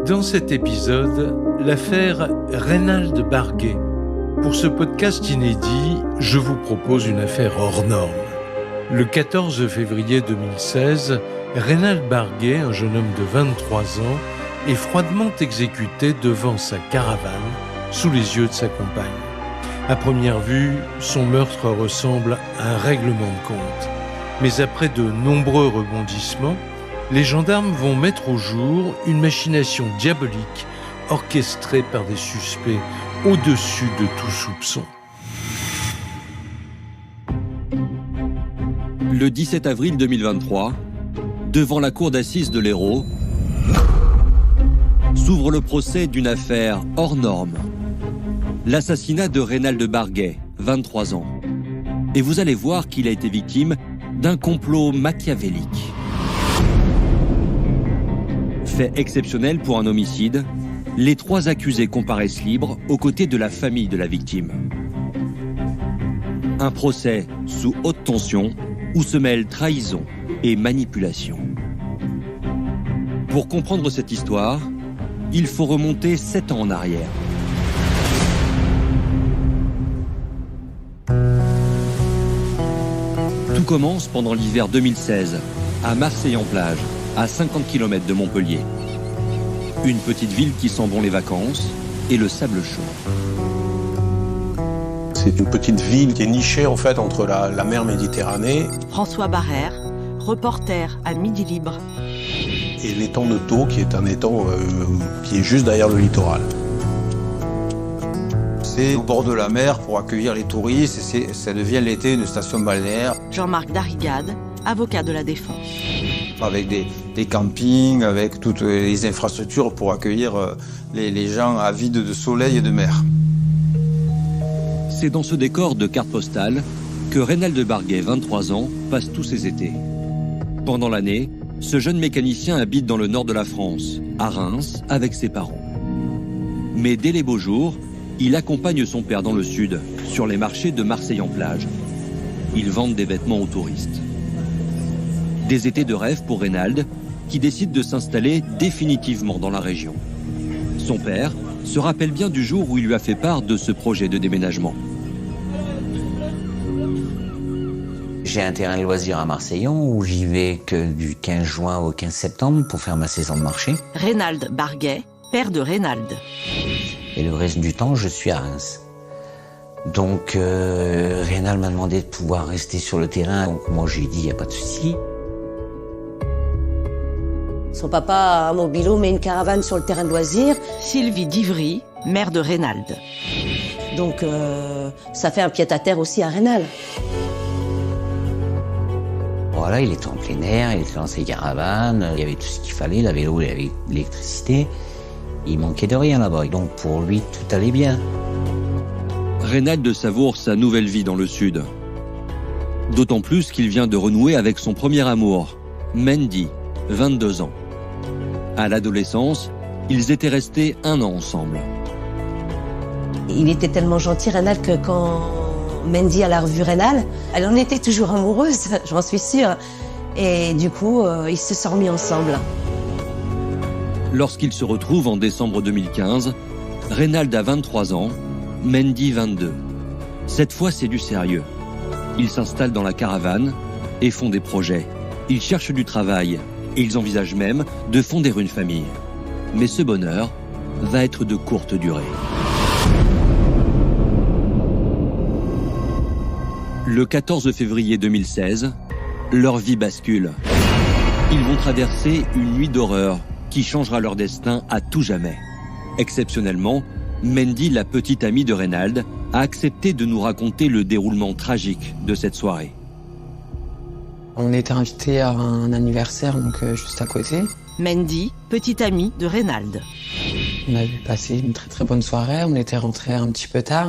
Dans cet épisode, l'affaire Reynald Barguet. Pour ce podcast inédit, je vous propose une affaire hors norme. Le 14 février 2016, Reynald Barguet, un jeune homme de 23 ans, est froidement exécuté devant sa caravane, sous les yeux de sa compagne. À première vue, son meurtre ressemble à un règlement de compte. Mais après de nombreux rebondissements, les gendarmes vont mettre au jour une machination diabolique orchestrée par des suspects au-dessus de tout soupçon. Le 17 avril 2023, devant la cour d'assises de l'Hérault, s'ouvre le procès d'une affaire hors norme. L'assassinat de Reynald Barguet, 23 ans. Et vous allez voir qu'il a été victime d'un complot machiavélique. Fait exceptionnel pour un homicide, les 3 accusés comparaissent libres aux côtés de la famille de la victime. Un procès sous haute tension où se mêlent trahison et manipulation. Pour comprendre cette histoire, il faut remonter 7 ans en arrière. Tout commence pendant l'hiver 2016, à Marseille-en-Plage, à 50 km de Montpellier. Une petite ville qui sent bon les vacances et le sable chaud. C'est une petite ville qui est nichée en fait entre la mer Méditerranée. François Barrère, reporter à Midi Libre. Et l'étang de Thau, qui est un étang qui est juste derrière le littoral. C'est au bord de la mer pour accueillir les touristes et ça devient l'été une station balnéaire. Jean-Marc Darrigade, avocat de la défense. Avec des campings, avec toutes les infrastructures pour accueillir les gens avides de soleil et de mer. C'est dans ce décor de carte postale que Reynald Barguet, 23 ans, passe tous ses étés. Pendant l'année, ce jeune mécanicien habite dans le nord de la France, à Reims, avec ses parents. Mais dès les beaux jours, il accompagne son père dans le sud, sur les marchés de Marseille-en-Plage. Ils vendent des vêtements aux touristes. Des étés de rêve pour Reynald, qui décide de s'installer définitivement dans la région. Son père se rappelle bien du jour où il lui a fait part de ce projet de déménagement. J'ai un terrain de loisirs à Marseillon où j'y vais que du 15 juin au 15 septembre pour faire ma saison de marché. Reynald Barguet, père de Reynald. Et le reste du temps, je suis à Reims. Donc, Reynald m'a demandé de pouvoir rester sur le terrain. Donc, moi, j'ai dit, il n'y a pas de souci. Son papa, à Mobilo, met une caravane sur le terrain de loisirs. Sylvie Divry, mère de Reynald. Donc, ça fait un pied-à-terre aussi à Reynald. Voilà, il était en plein air, il était dans ses caravanes, il y avait tout ce qu'il fallait, il avait l'eau, il avait l'électricité. Il manquait de rien là-bas, donc pour lui, tout allait bien. Reynald savoure sa nouvelle vie dans le sud. D'autant plus qu'il vient de renouer avec son premier amour, Mandy, 22 ans. À l'adolescence, ils étaient restés 1 an ensemble. Il était tellement gentil, Reynald, que quand Mandy a revu Reynald, elle en était toujours amoureuse, j'en suis sûre. Et du coup, ils se sont remis ensemble. Lorsqu'ils se retrouvent en décembre 2015, Reynald a 23 ans, Mandy 22. Cette fois, c'est du sérieux. Ils s'installent dans la caravane et font des projets. Ils cherchent du travail et ils envisagent même de fonder une famille. Mais ce bonheur va être de courte durée. Le 14 février 2016, leur vie bascule. Ils vont traverser une nuit d'horreur qui changera leur destin à tout jamais. Exceptionnellement, Mandy, la petite amie de Reynald, a accepté de nous raconter le déroulement tragique de cette soirée. On était invités à un anniversaire, donc juste à côté. Mandy, petite amie de Reynald. On avait passé une très très bonne soirée, on était rentrés un petit peu tard.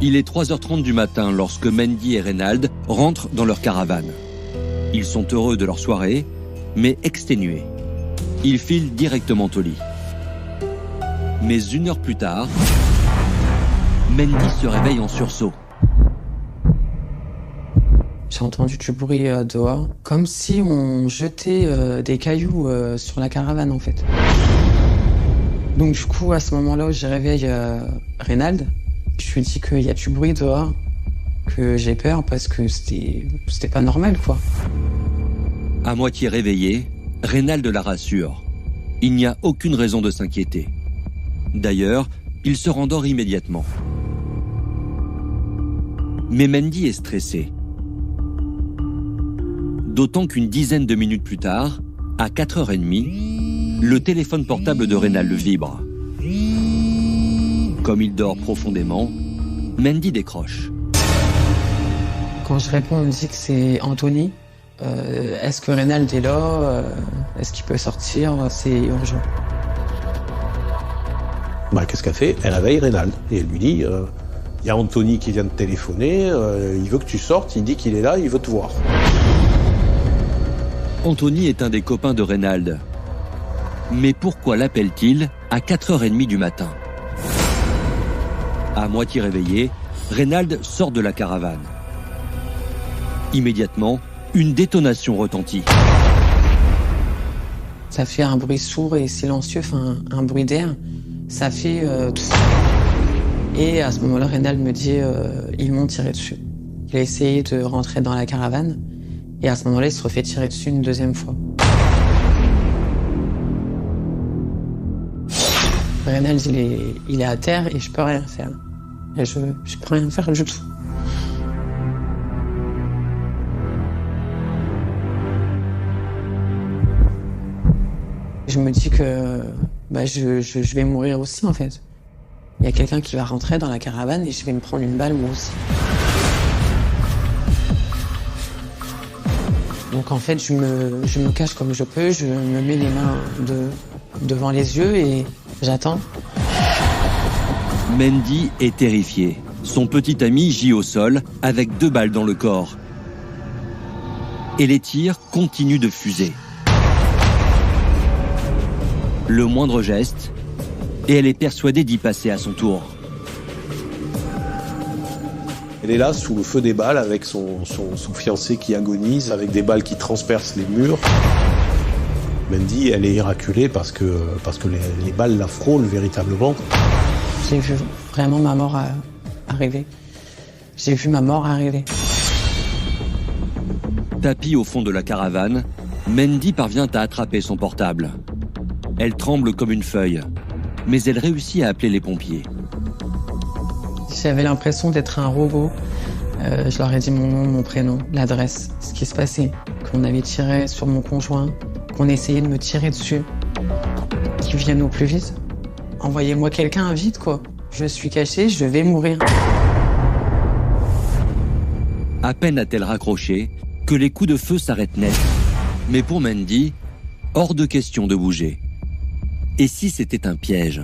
Il est 3h30 du matin lorsque Mandy et Reynald rentrent dans leur caravane. Ils sont heureux de leur soirée, mais exténués. Ils filent directement au lit. Mais 1 heure plus tard, Mandy se réveille en sursaut. J'ai entendu du bruit dehors, comme si on jetait des cailloux sur la caravane en fait. Donc du coup, à ce moment-là, je réveille Reynald. Je lui dis qu'il y a du bruit dehors, que j'ai peur parce que c'était pas normal quoi. À moitié réveillé, Reynald la rassure. Il n'y a aucune raison de s'inquiéter. D'ailleurs, il se rendort immédiatement. Mais Mandy est stressée. D'autant qu'une dizaine de minutes plus tard, à 4h30, le téléphone portable de Reynald vibre. Comme il dort profondément, Mandy décroche. Quand je réponds, on me dit que c'est Anthony. Est-ce que Reynald est là? Est-ce qu'il peut sortir? C'est urgent. Qu'est-ce qu'elle fait? Elle réveille Reynald et elle lui dit il y a Anthony qui vient de téléphoner, il veut que tu sortes, il dit qu'il est là, il veut te voir. Anthony est un des copains de Reynald. Mais pourquoi l'appelle-t-il à 4h30 du matin? À moitié réveillé, Reynald sort de la caravane. Immédiatement, une détonation retentit. Ça fait un bruit sourd et silencieux, un bruit d'air. Ça fait... Et à ce moment-là, Reynald me dit ils m'ont tiré dessus. Il a essayé de rentrer dans la caravane. Et à ce moment-là, il se refait tirer dessus une deuxième fois. Reynald, il est à terre et je peux rien faire. Et je peux rien faire du tout. Je me dis que je vais mourir aussi en fait. Il y a quelqu'un qui va rentrer dans la caravane et je vais me prendre une balle moi aussi. Donc en fait, je me cache comme je peux, je me mets les mains devant les yeux et j'attends. Mandy est terrifiée. Son petit ami gît au sol avec 2 balles dans le corps. Et les tirs continuent de fuser. Le moindre geste, et elle est persuadée d'y passer à son tour. Elle est là sous le feu des balles avec son fiancé qui agonise, avec des balles qui transpercent les murs. Mandy, elle est éraculée parce que les balles la frôlent véritablement. J'ai vu vraiment ma mort arriver. J'ai vu ma mort arriver. Tapie au fond de la caravane, Mandy parvient à attraper son portable. Elle tremble comme une feuille, mais elle réussit à appeler les pompiers. J'avais l'impression d'être un robot. Je leur ai dit mon nom, mon prénom, l'adresse, ce qui se passait. Qu'on avait tiré sur mon conjoint, qu'on essayait de me tirer dessus. Qu'ils viennent au plus vite. Envoyez-moi quelqu'un vite, quoi. Je suis cachée, je vais mourir. À peine a-t-elle raccroché que les coups de feu s'arrêtent net. Mais pour Mandy, hors de question de bouger. Et si c'était un piège?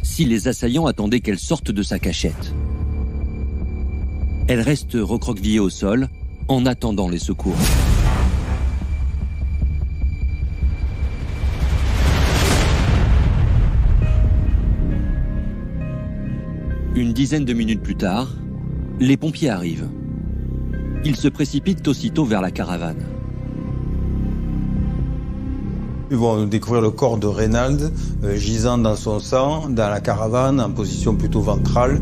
Si les assaillants attendaient qu'elle sorte de sa cachette? Elle reste recroquevillée au sol en attendant les secours. Une dizaine de minutes plus tard, les pompiers arrivent. Ils se précipitent aussitôt vers la caravane. Ils vont découvrir le corps de Reynald, gisant dans son sang, dans la caravane, en position plutôt ventrale.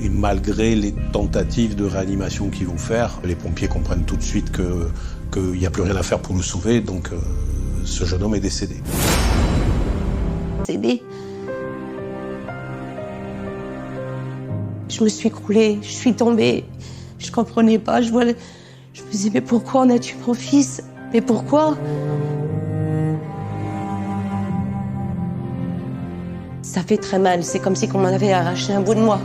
Et malgré les tentatives de réanimation qu'ils vont faire, les pompiers comprennent tout de suite qu'il n'y a plus rien à faire pour le sauver, donc ce jeune homme est décédé. Je me suis écroulée, je suis tombée. Je comprenais pas, je me disais, mais pourquoi on a tué mon fils? Mais pourquoi? Ça fait très mal, c'est comme si on m'en avait arraché un bout de moi.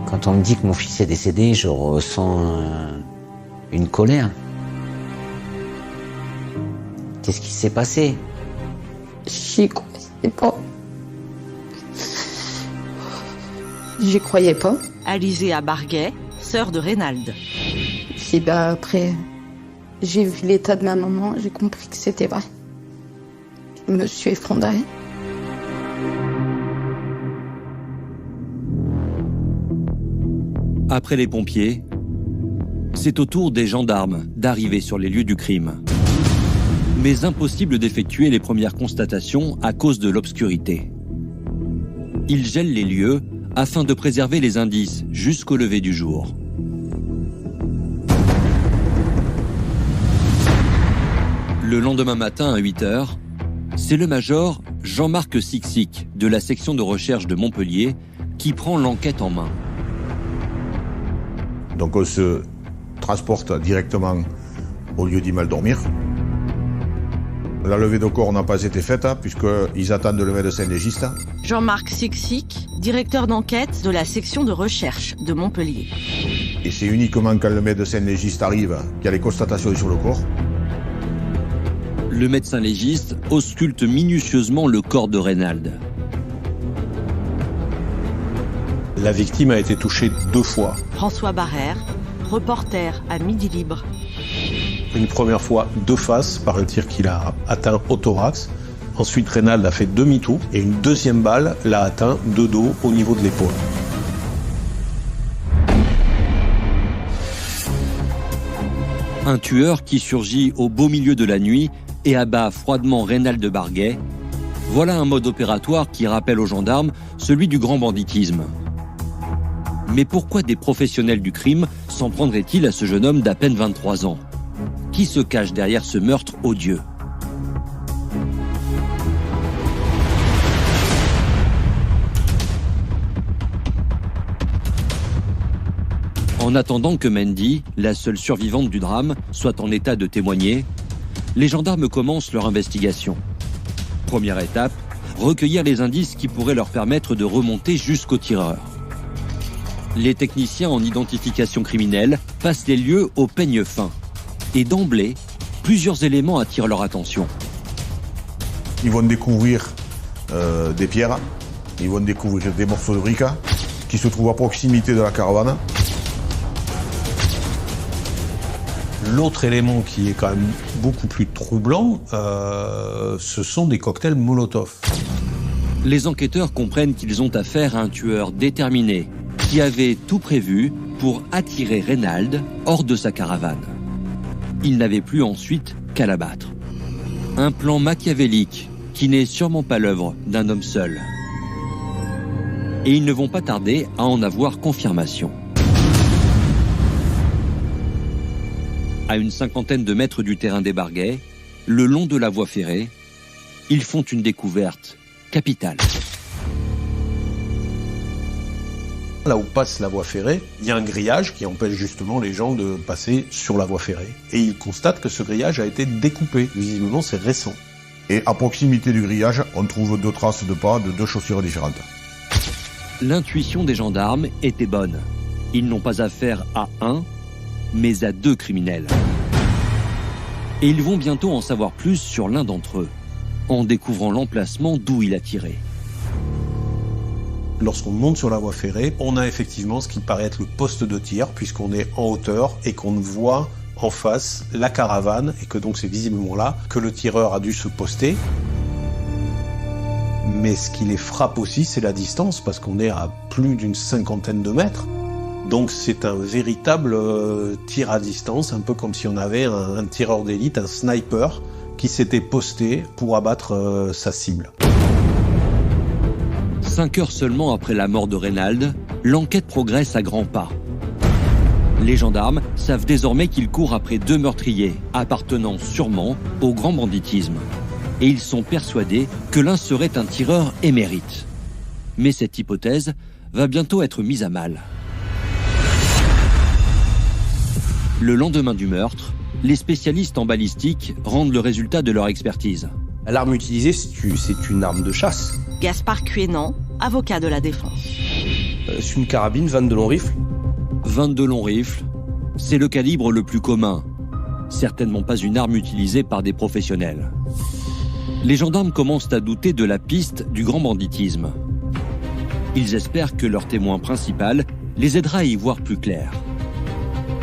Quand on me dit que mon fils est décédé, je ressens une colère. Qu'est-ce qui s'est passé? J'y croyais pas. J'y croyais pas. Alizée à Barguet, sœur de Reynald. Puis après, j'ai vu l'état de ma maman, j'ai compris que c'était vrai. Je me suis effondrée. Après les pompiers, c'est au tour des gendarmes d'arriver sur les lieux du crime. Mais impossible d'effectuer les premières constatations à cause de l'obscurité. Ils gèlent les lieux afin de préserver les indices jusqu'au lever du jour. Le lendemain matin à 8h, c'est le major Jean-Marc Sixic de la section de recherche de Montpellier qui prend l'enquête en main. Donc on se transporte directement au lieu d'y mal dormir. La levée de corps n'a pas été faite puisqu'ils attendent le médecin légiste. Jean-Marc Sixic, directeur d'enquête de la section de recherche de Montpellier. Et c'est uniquement quand le médecin légiste arrive qu'il y a les constatations sur le corps. Le médecin légiste ausculte minutieusement le corps de Reynald. La victime a été touchée 2 fois. François Barrère, reporter à Midi Libre. Une première fois de face par un tir qui l'a atteint au thorax. Ensuite, Reynald a fait demi-tour et une deuxième balle l'a atteint de dos au niveau de l'épaule. Un tueur qui surgit au beau milieu de la nuit et abat froidement Reynald de Barguet. Voilà un mode opératoire qui rappelle aux gendarmes celui du grand banditisme. Mais pourquoi des professionnels du crime s'en prendraient-ils à ce jeune homme d'à peine 23 ans ? Qui se cache derrière ce meurtre odieux ? En attendant que Mandy, la seule survivante du drame, soit en état de témoigner, les gendarmes commencent leur investigation. Première étape, recueillir les indices qui pourraient leur permettre de remonter jusqu'au tireur. Les techniciens en identification criminelle passent les lieux au peigne fin. Et d'emblée, plusieurs éléments attirent leur attention. Ils vont découvrir des pierres, ils vont découvrir des morceaux de briques qui se trouvent à proximité de la caravane. L'autre élément qui est quand même beaucoup plus troublant, ce sont des cocktails Molotov. Les enquêteurs comprennent qu'ils ont affaire à un tueur déterminé qui avait tout prévu pour attirer Reynald hors de sa caravane. Il n'avait plus ensuite qu'à l'abattre. Un plan machiavélique qui n'est sûrement pas l'œuvre d'un homme seul. Et ils ne vont pas tarder à en avoir confirmation. À une 50aine de mètres du terrain des Barguet, le long de la voie ferrée, ils font une découverte capitale. Là où passe la voie ferrée, il y a un grillage qui empêche justement les gens de passer sur la voie ferrée. Et ils constatent que ce grillage a été découpé. Visiblement, c'est récent. Et à proximité du grillage, on trouve 2 traces de pas de 2 chaussures différentes. L'intuition des gendarmes était bonne. Ils n'ont pas affaire à un, mais à 2 criminels. Et ils vont bientôt en savoir plus sur l'un d'entre eux, en découvrant l'emplacement d'où il a tiré. Lorsqu'on monte sur la voie ferrée, on a effectivement ce qui paraît être le poste de tir, puisqu'on est en hauteur et qu'on voit en face la caravane, et que donc c'est visiblement là que le tireur a dû se poster. Mais ce qui les frappe aussi, c'est la distance, parce qu'on est à plus d'une 50aine de mètres. Donc c'est un véritable tir à distance, un peu comme si on avait un tireur d'élite, un sniper, qui s'était posté pour abattre sa cible. 5 heures seulement après la mort de Reynald, l'enquête progresse à grands pas. Les gendarmes savent désormais qu'il court après 2 meurtriers, appartenant sûrement au grand banditisme. Et ils sont persuadés que l'un serait un tireur émérite. Mais cette hypothèse va bientôt être mise à mal. Le lendemain du meurtre, les spécialistes en balistique rendent le résultat de leur expertise. L'arme utilisée, c'est une arme de chasse. Gaspard Cuénan, avocat de la défense. C'est une carabine 22 long rifle. 22 longs rifles, c'est le calibre le plus commun. Certainement pas une arme utilisée par des professionnels. Les gendarmes commencent à douter de la piste du grand banditisme. Ils espèrent que leur témoin principal les aidera à y voir plus clair.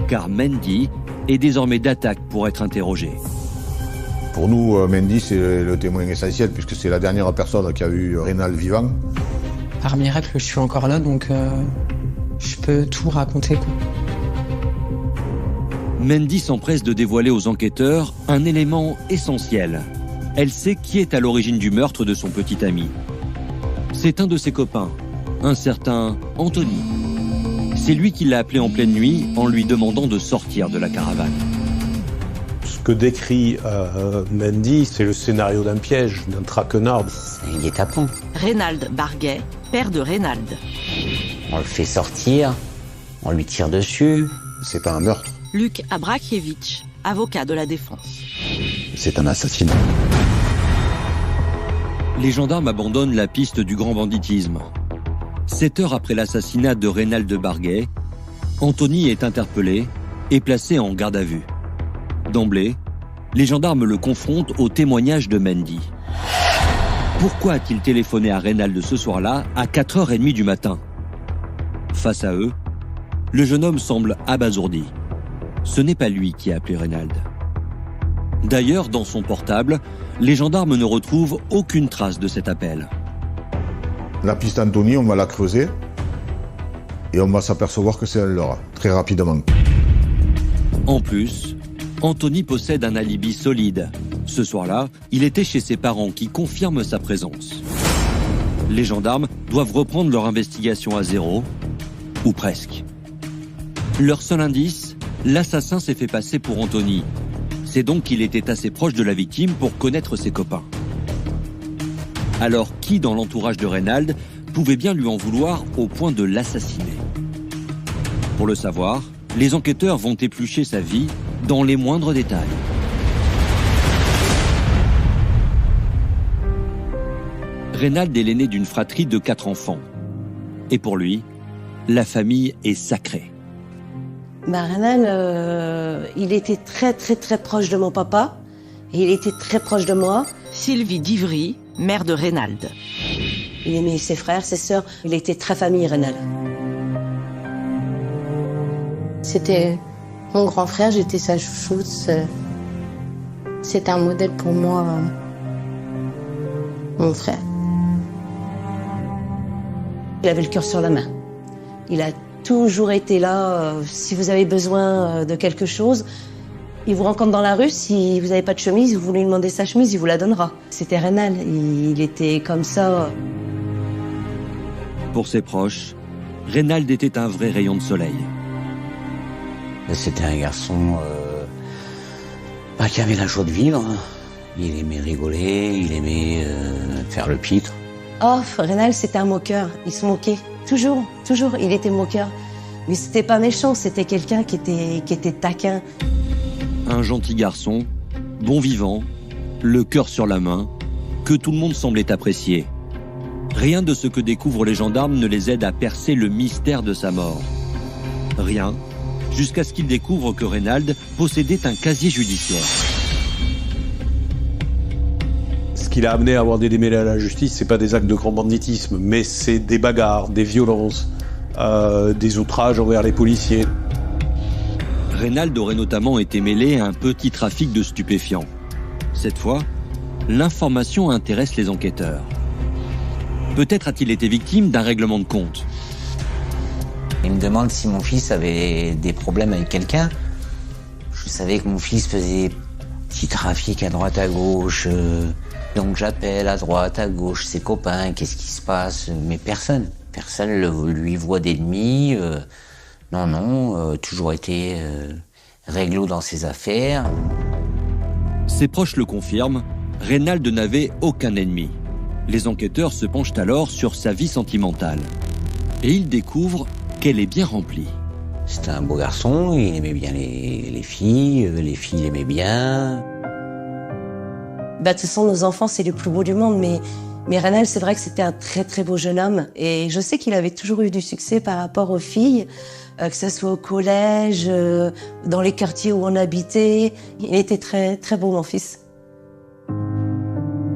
Car Mandy est désormais d'attaque pour être interrogé. Pour nous, Mandy, c'est le témoin essentiel, puisque c'est la dernière personne qui a eu Reynald vivant. Par miracle, je suis encore là, donc Je peux tout raconter, quoi. Mendy s'empresse de dévoiler aux enquêteurs un élément essentiel. Elle sait qui est à l'origine du meurtre de son petit ami. C'est un de ses copains, un certain Anthony. C'est lui qui l'a appelé en pleine nuit en lui demandant de sortir de la caravane. Ce que décrit Mendy, c'est le scénario d'un piège, d'un traquenard. C'est un guet-apens. Reynald Barguet, père de Reynald. On le fait sortir, on lui tire dessus. C'est pas un meurtre, Luc Abrakievitch, avocat de la défense. c'est un assassinat. Les gendarmes abandonnent la piste du grand banditisme. 7 heures après l'assassinat de Reynald Barguet, Anthony est interpellé et placé en garde à vue. D'emblée, les gendarmes le confrontent au témoignage de Mendy. Pourquoi a-t-il téléphoné à Reynald ce soir-là à 4h30 du matin? Face à eux, le jeune homme semble abasourdi. Ce n'est pas lui qui a appelé Reynald. D'ailleurs, dans son portable, les gendarmes ne retrouvent aucune trace de cet appel. La piste Anthony, on va la creuser et on va s'apercevoir que c'est un leurre, très rapidement. En plus, Anthony possède un alibi solide. Ce soir-là, il était chez ses parents qui confirment sa présence. Les gendarmes doivent reprendre leur investigation à zéro, ou presque. Leur seul indice, l'assassin s'est fait passer pour Anthony. C'est donc qu'il était assez proche de la victime pour connaître ses copains. Alors qui dans l'entourage de Reynald pouvait bien lui en vouloir au point de l'assassiner? Pour le savoir, les enquêteurs vont éplucher sa vie dans les moindres détails. Reynald est l'aîné d'une fratrie de 4 enfants. Et pour lui, la famille est sacrée. Reynald, il était très très très proche de mon papa. Et il était très proche de moi. Sylvie Divry, mère de Reynald. Il aimait ses frères, ses sœurs. Il était très famille, Reynald. C'était mon grand frère, j'étais sa chouchoute. C'était un modèle pour moi, mon frère. Il avait le cœur sur la main. Il a toujours été là. Si vous avez besoin de quelque chose, il vous rencontre dans la rue. Si vous n'avez pas de chemise, vous voulez lui demander sa chemise, il vous la donnera. C'était Reynald. Il était comme ça. Pour ses proches, Reynald était un vrai rayon de soleil. C'était un garçon qui avait la joie de vivre. Il aimait rigoler, il aimait faire le pitre. Oh, Reynald, c'était un moqueur. Il se moquait. Toujours, toujours, il était moqueur. Mais c'était pas méchant, c'était quelqu'un qui était taquin. Un gentil garçon, bon vivant, le cœur sur la main, que tout le monde semblait apprécier. Rien de ce que découvrent les gendarmes ne les aide à percer le mystère de sa mort. Rien, jusqu'à ce qu'ils découvrent que Reynald possédait un casier judiciaire. Ce qui l'a amené à avoir des démêlés à la justice, c'est pas des actes de grand banditisme, mais c'est des bagarres, des violences, des outrages envers les policiers. Reynald aurait notamment été mêlé à un petit trafic de stupéfiants. Cette fois, l'information intéresse les enquêteurs. Peut-être a-t-il été victime d'un règlement de compte. Il me demande si mon fils avait des problèmes avec quelqu'un. Je savais que mon fils faisait petit trafic à droite à gauche. Donc j'appelle à droite, à gauche, ses copains, qu'est-ce qui se passe? Mais personne lui voit d'ennemis. Non, toujours été réglo dans ses affaires. Ses proches le confirment, Reynald n'avait aucun ennemi. Les enquêteurs se penchent alors sur sa vie sentimentale. Et ils découvrent qu'elle est bien remplie. C'était un beau garçon, il aimait bien les filles l'aimaient bien. De toute façon, nos enfants, c'est les plus beaux du monde, mais Reynald, c'est vrai que c'était un très très beau jeune homme. Et je sais qu'il avait toujours eu du succès par rapport aux filles, que ce soit au collège, dans les quartiers où on habitait. Il était très très beau, mon fils.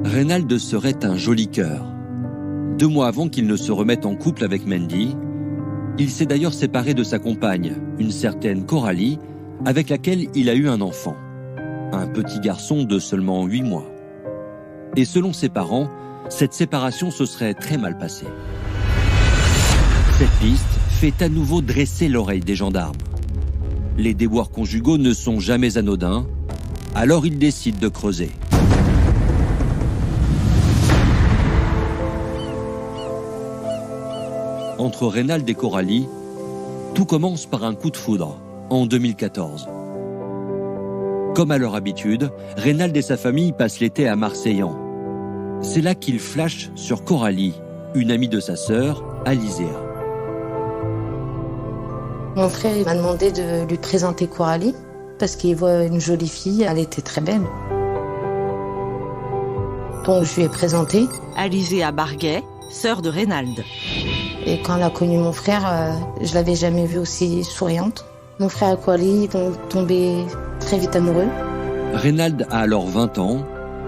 Reynald serait un joli cœur. 2 mois avant qu'il ne se remette en couple avec Mendy, il s'est d'ailleurs séparé de sa compagne, une certaine Coralie, avec laquelle il a eu un enfant. Un petit garçon de seulement 8 mois. Et selon ses parents, cette séparation se serait très mal passée. Cette piste fait à nouveau dresser l'oreille des gendarmes. Les déboires conjugaux ne sont jamais anodins, alors ils décident de creuser. Entre Reynald et Coralie, tout commence par un coup de foudre, en 2014. Comme à leur habitude, Reynald et sa famille passent l'été à Marseillan. C'est là qu'ils flashent sur Coralie, une amie de sa sœur, Alizéa. Mon frère il m'a demandé de lui présenter Coralie, parce qu'il voit une jolie fille, elle était très belle. Donc je lui ai présenté. Alizéa Barguet, sœur de Reynald. Et quand elle a connu mon frère, je l'avais jamais vue aussi souriante. Mon frère et Coralie sont tombés très vite amoureux. Reynald a alors 20 ans,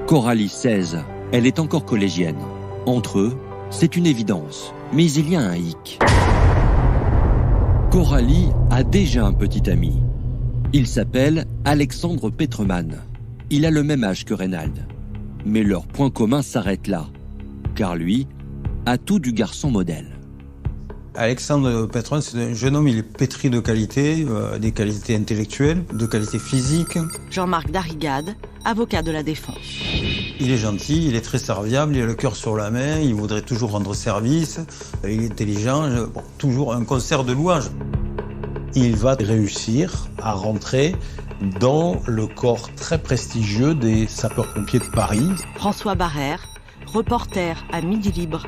Coralie 16. Elle est encore collégienne. Entre eux, c'est une évidence. Mais il y a un hic. Coralie a déjà un petit ami. Il s'appelle Alexandre Petrman. Il a le même âge que Reynald. Mais leur point commun s'arrête là. Car lui a tout du garçon modèle. Alexandre Petrman, c'est un jeune homme, il est pétri de qualités, des qualités intellectuelles, de qualités physiques. Jean-Marc Darrigade, avocat de la défense. Il est gentil, il est très serviable, il a le cœur sur la main, il voudrait toujours rendre service, il est intelligent, toujours un concert de louanges. Il va réussir à rentrer dans le corps très prestigieux des sapeurs-pompiers de Paris. François Barrère, reporter à Midi Libre.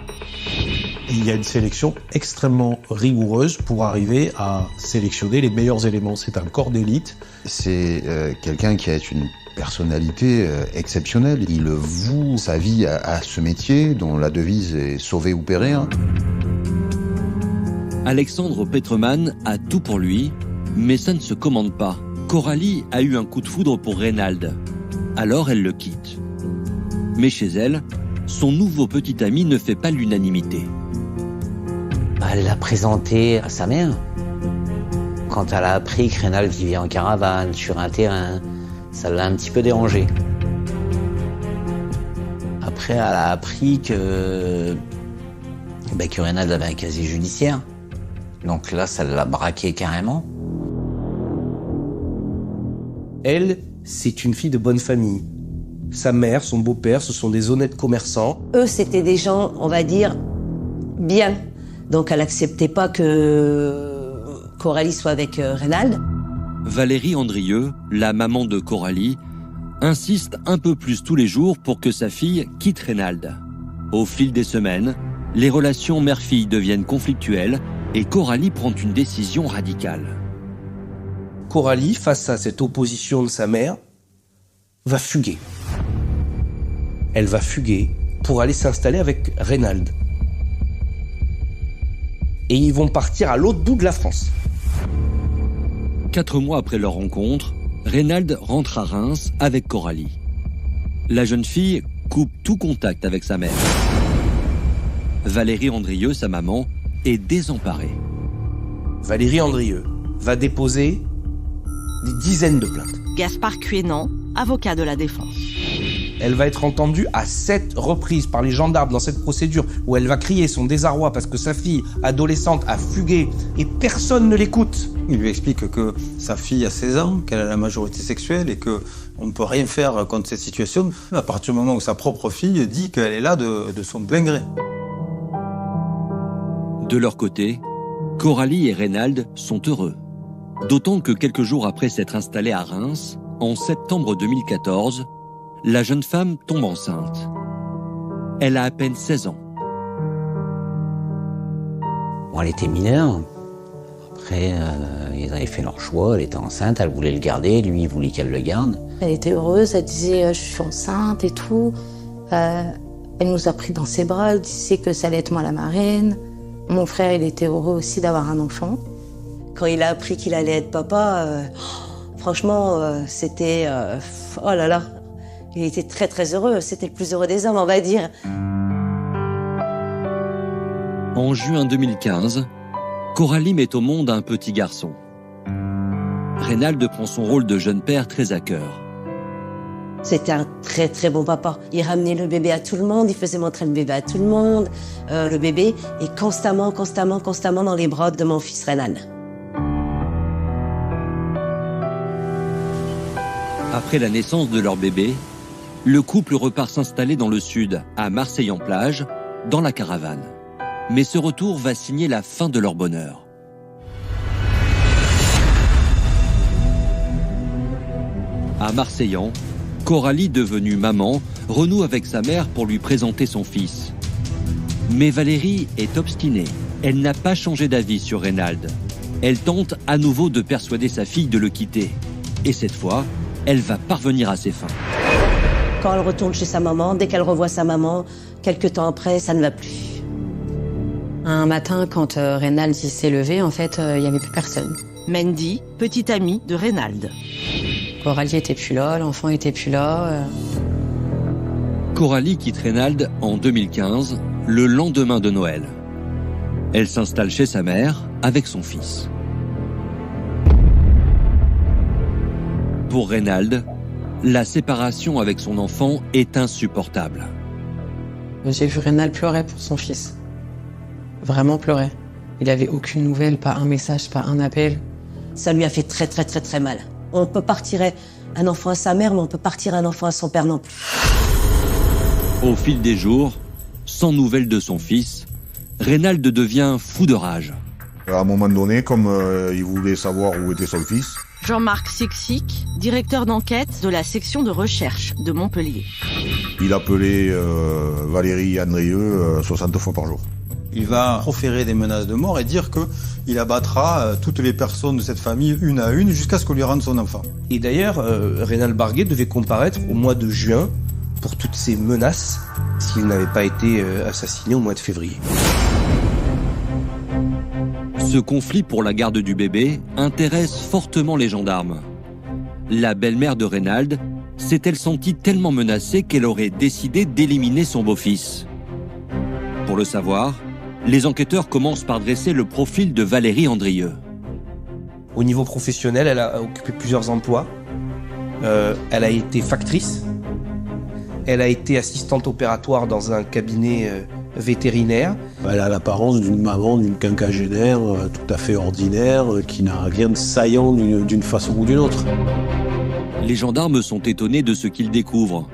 Il y a une sélection extrêmement rigoureuse pour arriver à sélectionner les meilleurs éléments. C'est un corps d'élite. C'est quelqu'un qui a une personnalité exceptionnelle. Il voue sa vie à ce métier dont la devise est « sauver ou périr ». Alexandre Petrman a tout pour lui, mais ça ne se commande pas. Coralie a eu un coup de foudre pour Reynald. Alors elle le quitte. Mais chez elle, son nouveau petit ami ne fait pas l'unanimité. Elle l'a présenté à sa mère. Quand elle a appris que Reynald vivait en caravane, sur un terrain, ça l'a un petit peu dérangé. Après, elle a appris que Reynald avait un casier judiciaire. Donc là, ça l'a braqué carrément. Elle, c'est une fille de bonne famille. Sa mère, son beau-père, ce sont des honnêtes commerçants. Eux, c'était des gens, on va dire, bien. Donc elle n'acceptait pas que Coralie soit avec Reynald. Valérie Andrieux, la maman de Coralie, insiste un peu plus tous les jours pour que sa fille quitte Reynald. Au fil des semaines, les relations mère-fille deviennent conflictuelles et Coralie prend une décision radicale. Coralie, face à cette opposition de sa mère, va fuguer. Elle va fuguer pour aller s'installer avec Reynald. Et ils vont partir à l'autre bout de la France. 4 mois après leur rencontre, Reynald rentre à Reims avec Coralie. La jeune fille coupe tout contact avec sa mère. Valérie Andrieux, sa maman, est désemparée. Valérie Andrieux va déposer des dizaines de plaintes. Gaspard Cuénan, avocat de la défense. Elle va être entendue à 7 reprises par les gendarmes dans cette procédure où elle va crier son désarroi parce que sa fille adolescente a fugué et personne ne l'écoute. Il lui explique que sa fille a 16 ans, qu'elle a la majorité sexuelle et qu'on ne peut rien faire contre cette situation à partir du moment où sa propre fille dit qu'elle est là de son plein gré. De leur côté, Coralie et Reynald sont heureux. D'autant que quelques jours après s'être installée à Reims, en septembre 2014, la jeune femme tombe enceinte. Elle a à peine 16 ans. Bon, elle était mineure. Après, ils avaient fait leur choix. Elle était enceinte, elle voulait le garder. Lui, il voulait qu'elle le garde. Elle était heureuse, elle disait je suis enceinte et tout. Elle nous a pris dans ses bras, elle disait que ça allait être moi la marraine. Mon frère, il était heureux aussi d'avoir un enfant. Quand il a appris qu'il allait être papa, franchement, c'était... oh là là, il était très très heureux. C'était le plus heureux des hommes, on va dire. En juin 2015, Coralie met au monde un petit garçon. Reynald prend son rôle de jeune père très à cœur. C'était un très très bon papa. Il ramenait le bébé à tout le monde, il faisait montrer le bébé à tout le monde. Le bébé est constamment dans les bras de mon fils Reynald. Après la naissance de leur bébé, le couple repart s'installer dans le sud, à Marseille-en-Plage, dans la caravane. Mais ce retour va signer la fin de leur bonheur. À Marseillan, Coralie, devenue maman, renoue avec sa mère pour lui présenter son fils. Mais Valérie est obstinée. Elle n'a pas changé d'avis sur Reynald. Elle tente à nouveau de persuader sa fille de le quitter. Et cette fois, elle va parvenir à ses fins. Quand elle retourne chez sa maman, dès qu'elle revoit sa maman, quelques temps après, ça ne va plus. Un matin, quand Reynald s'est levé, en fait, il n'y avait plus personne. Mandy, petite amie de Reynald. Coralie était plus là, l'enfant était plus là. Coralie quitte Reynald en 2015, le lendemain de Noël. Elle s'installe chez sa mère avec son fils. Pour Reynald, la séparation avec son enfant est insupportable. J'ai vu Reynald pleurer pour son fils. Vraiment pleurer. Il n'avait aucune nouvelle, pas un message, pas un appel. Ça lui a fait très très très très mal. On peut pas retirer un enfant à sa mère, mais on peut pas retirer un enfant à son père non plus. Au fil des jours, sans nouvelles de son fils, Reynald devient fou de rage. À un moment donné, comme il voulait savoir où était son fils... Jean-Marc Sixic, directeur d'enquête de la section de recherche de Montpellier. Il appelait Valérie Andrieux 60 fois par jour. Il va proférer des menaces de mort et dire qu'il abattra toutes les personnes de cette famille une à une jusqu'à ce qu'on lui rende son enfant. Et d'ailleurs, Reynald Barguet devait comparaître au mois de juin pour toutes ces menaces s'il n'avait pas été assassiné au mois de février. Ce conflit pour la garde du bébé intéresse fortement les gendarmes. La belle-mère de Reynald s'est-elle sentie tellement menacée qu'elle aurait décidé d'éliminer son beau-fils? Pour le savoir, les enquêteurs commencent par dresser le profil de Valérie Andrieux. Au niveau professionnel, elle a occupé plusieurs emplois. Elle a été factrice. Elle a été assistante opératoire dans un cabinet vétérinaire. Elle a l'apparence d'une maman, d'une quinquagénaire tout à fait ordinaire, qui n'a rien de saillant d'une façon ou d'une autre. Les gendarmes sont étonnés de ce qu'ils découvrent.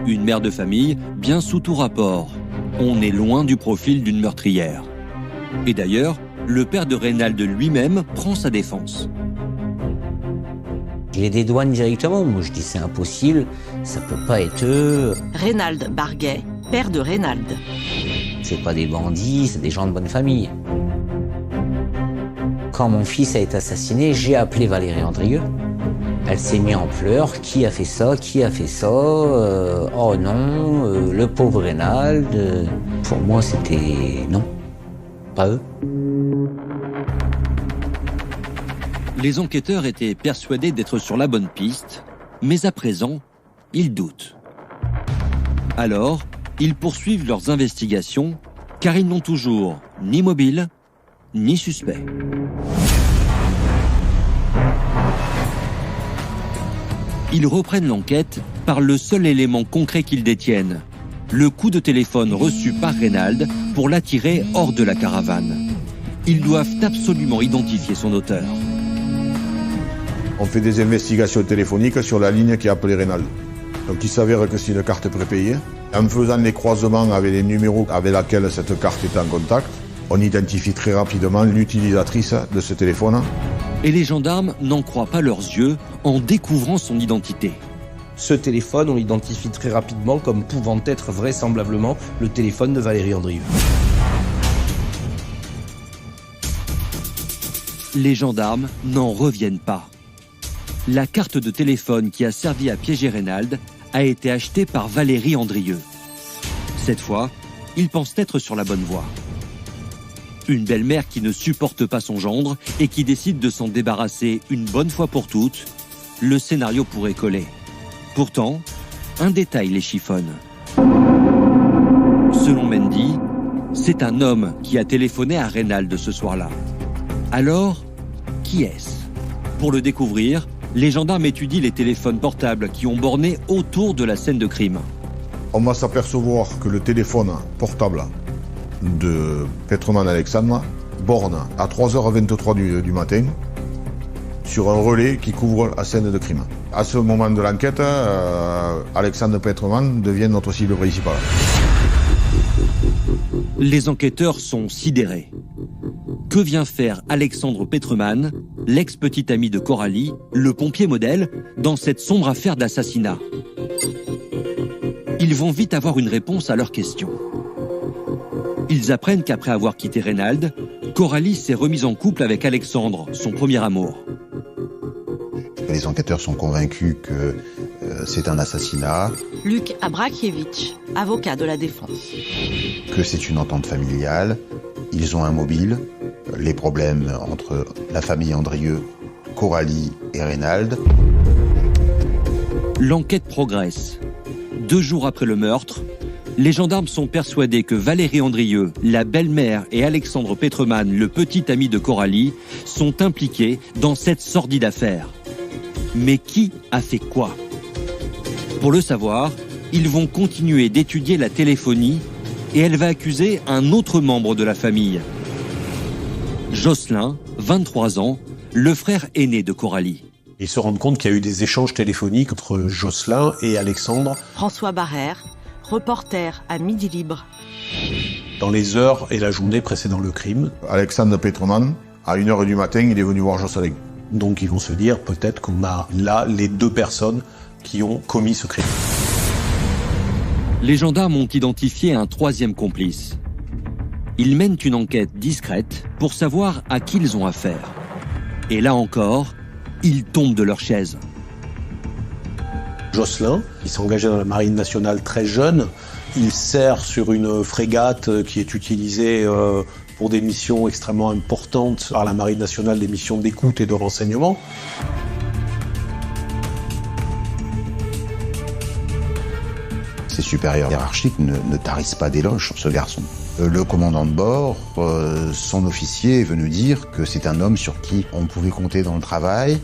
Une mère de famille bien sous tout rapport. On est loin du profil d'une meurtrière. Et d'ailleurs, le père de Reynald lui-même prend sa défense. Je les dédouane directement. Moi, je dis c'est impossible, ça peut pas être eux. Reynald Barguet, père de Reynald. C'est pas des bandits, c'est des gens de bonne famille. Quand mon fils a été assassiné, j'ai appelé Valérie Andrieux. Elle s'est mise en pleurs. Qui a fait ça? Qui a fait ça? Oh non, le pauvre Reynald. Pour moi, c'était non, pas eux. Les enquêteurs étaient persuadés d'être sur la bonne piste, mais à présent, ils doutent. Alors, ils poursuivent leurs investigations, car ils n'ont toujours ni mobile, ni suspect. Ils reprennent l'enquête par le seul élément concret qu'ils détiennent, le coup de téléphone reçu par Reynald pour l'attirer hors de la caravane. Ils doivent absolument identifier son auteur. On fait des investigations téléphoniques sur la ligne qui a appelé Reynald. Donc il s'avère que c'est une carte prépayée. En faisant les croisements avec les numéros avec lesquels cette carte est en contact, on identifie très rapidement l'utilisatrice de ce téléphone. Et les gendarmes n'en croient pas leurs yeux en découvrant son identité. Ce téléphone, on l'identifie très rapidement comme pouvant être vraisemblablement le téléphone de Valérie Andrieux. Les gendarmes n'en reviennent pas. La carte de téléphone qui a servi à piéger Reynald a été achetée par Valérie Andrieux. Cette fois, ils pensent être sur la bonne voie. Une belle-mère qui ne supporte pas son gendre et qui décide de s'en débarrasser une bonne fois pour toutes, le scénario pourrait coller. Pourtant, un détail les chiffonne. Selon Mandy, c'est un homme qui a téléphoné à Reynald ce soir-là. Alors, qui est-ce? Pour le découvrir, les gendarmes étudient les téléphones portables qui ont borné autour de la scène de crime. On va s'apercevoir que le téléphone portable de Petroman Alexandre borne à 3h23 du matin sur un relais qui couvre la scène de crime. À ce moment de l'enquête, Alexandre Petroman devient notre cible principale. Les enquêteurs sont sidérés. Que vient faire Alexandre Petroman, l'ex-petit ami de Coralie, le pompier modèle, dans cette sombre affaire d'assassinat? Ils vont vite avoir une réponse à leurs questions. Ils apprennent qu'après avoir quitté Reynald, Coralie s'est remise en couple avec Alexandre, son premier amour. Les enquêteurs sont convaincus que c'est un assassinat. Luc Abrakiewicz, avocat de la défense. Que c'est une entente familiale. Ils ont un mobile. Les problèmes entre la famille Andrieux, Coralie et Reynald. L'enquête progresse. 2 jours après le meurtre, les gendarmes sont persuadés que Valérie Andrieux, la belle-mère, et Alexandre Petroman, le petit ami de Coralie, sont impliqués dans cette sordide affaire. Mais qui a fait quoi? Pour le savoir, ils vont continuer d'étudier la téléphonie et elle va accuser un autre membre de la famille. Jocelyn, 23 ans, le frère aîné de Coralie. Ils se rendent compte qu'il y a eu des échanges téléphoniques entre Jocelyn et Alexandre. François Barrère, reporter à Midi Libre. Dans les heures et la journée précédant le crime. Alexandre Petroman, à 1h du matin, il est venu voir Jocelyn. Donc ils vont se dire peut-être qu'on a là les 2 personnes qui ont commis ce crime. Les gendarmes ont identifié un 3e complice. Ils mènent une enquête discrète pour savoir à qui ils ont affaire. Et là encore, ils tombent de leur chaise. Jocelyn, il s'est engagé dans la Marine nationale très jeune. Il sert sur une frégate qui est utilisée pour des missions extrêmement importantes par la Marine nationale, des missions d'écoute et de renseignement. Ses supérieurs hiérarchiques ne tarissent pas d'éloges sur ce garçon. Le commandant de bord, son officier est venu dire que c'est un homme sur qui on pouvait compter dans le travail,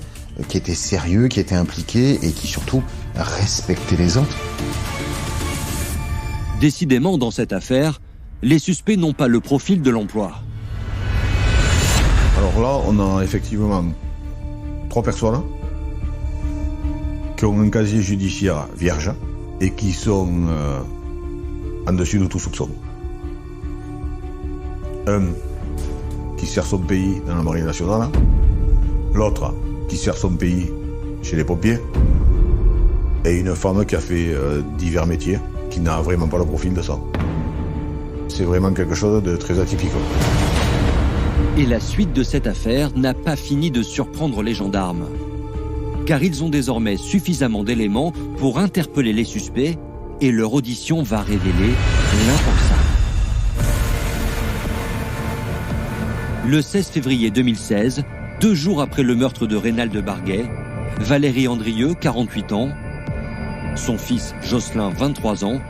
qui était sérieux, qui était impliqué et qui surtout respectait les autres. Décidément, dans cette affaire, les suspects n'ont pas le profil de l'emploi. Alors là, on a effectivement 3 personnes qui ont un casier judiciaire vierge et qui sont en dessus de tout soupçon. Un qui sert son pays dans la Marine nationale, l'autre qui sert son pays chez les pompiers, et une femme qui a fait divers métiers, qui n'a vraiment pas le profil de ça. C'est vraiment quelque chose de très atypique. Et la suite de cette affaire n'a pas fini de surprendre les gendarmes. Car ils ont désormais suffisamment d'éléments pour interpeller les suspects et leur audition va révéler l'impensable. Le 16 février 2016, 2 jours après le meurtre de Reynald de Barguet, Valérie Andrieux, 48 ans, son fils Jocelyn, 23 ans,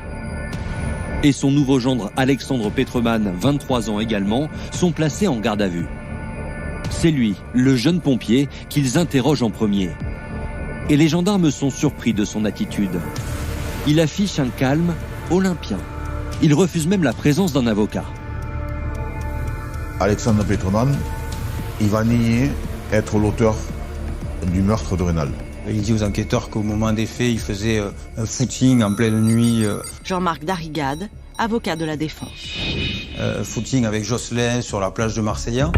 et son nouveau gendre Alexandre Petroman, 23 ans également, sont placés en garde à vue. C'est lui, le jeune pompier, qu'ils interrogent en premier. Et les gendarmes sont surpris de son attitude. Il affiche un calme olympien. Il refuse même la présence d'un avocat. Alexandre Petroman, il va nier être l'auteur du meurtre de Reynald. Il dit aux enquêteurs qu'au moment des faits, il faisait un footing en pleine nuit. Jean-Marc Darrigade, avocat de la défense. Footing avec Jocelyn sur la plage de Marseillan.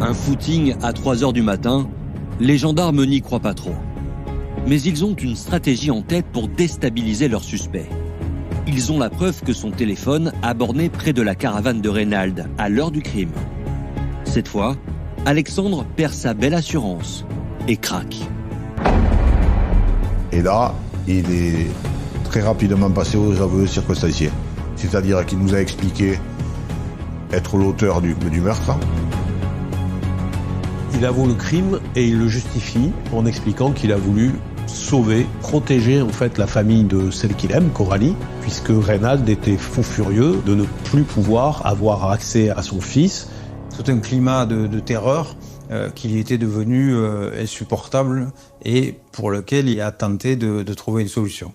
Un footing à 3h du matin, les gendarmes n'y croient pas trop. Mais ils ont une stratégie en tête pour déstabiliser leurs suspects. Ils ont la preuve que son téléphone a borné près de la caravane de Reynald à l'heure du crime. Cette fois, Alexandre perd sa belle assurance et craque. Et là, il est très rapidement passé aux aveux circonstanciés. C'est-à-dire qu'il nous a expliqué être l'auteur du meurtre. Il avoue le crime et il le justifie en expliquant qu'il a voulu sauver, protéger en fait la famille de celle qu'il aime, Coralie, puisque Reynald était fou furieux de ne plus pouvoir avoir accès à son fils. Tout un climat de terreur qui lui était devenu insupportable et pour lequel il a tenté de trouver une solution.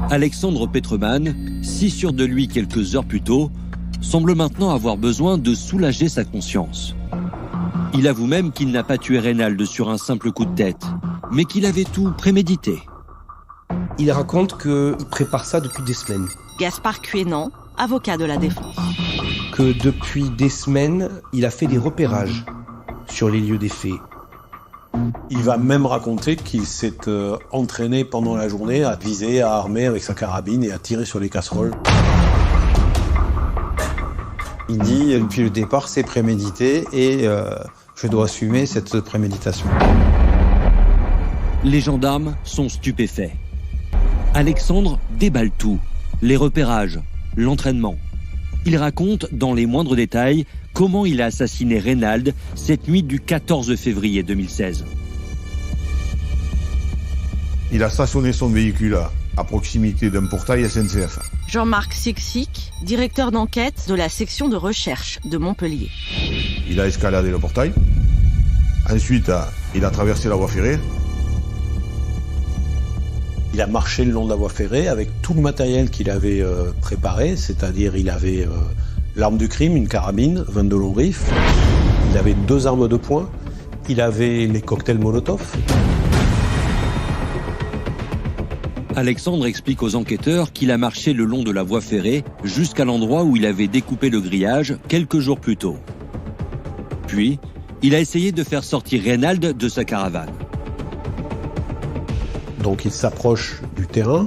Alexandre Petermann, si sûr de lui quelques heures plus tôt, semble maintenant avoir besoin de soulager sa conscience. Il avoue même qu'il n'a pas tué Reynald sur un simple coup de tête, mais qu'il avait tout prémédité. Il raconte qu'il prépare ça depuis des semaines. Gaspard Cuénan, avocat de la défense. Que depuis des semaines, il a fait des repérages sur les lieux des faits. Il va même raconter qu'il s'est entraîné pendant la journée à viser, à armer avec sa carabine et à tirer sur les casseroles. Il dit, depuis le départ, c'est prémédité et je dois assumer cette préméditation. Les gendarmes sont stupéfaits. Alexandre déballe tout, les repérages, l'entraînement. Il raconte dans les moindres détails comment il a assassiné Reynald cette nuit du 14 février 2016. Il a stationné son véhicule à proximité d'un portail SNCF. Jean-Marc Sixic, directeur d'enquête de la section de recherche de Montpellier. Il a escaladé le portail. Ensuite, il a traversé la voie ferrée. Il a marché le long de la voie ferrée avec tout le matériel qu'il avait préparé, c'est-à-dire il avait l'arme du crime, une carabine, 22 longs griffes, il avait 2 armes de poing, il avait les cocktails Molotov. Alexandre explique aux enquêteurs qu'il a marché le long de la voie ferrée jusqu'à l'endroit où il avait découpé le grillage quelques jours plus tôt. Puis, il a essayé de faire sortir Reynald de sa caravane. Donc il s'approche du terrain,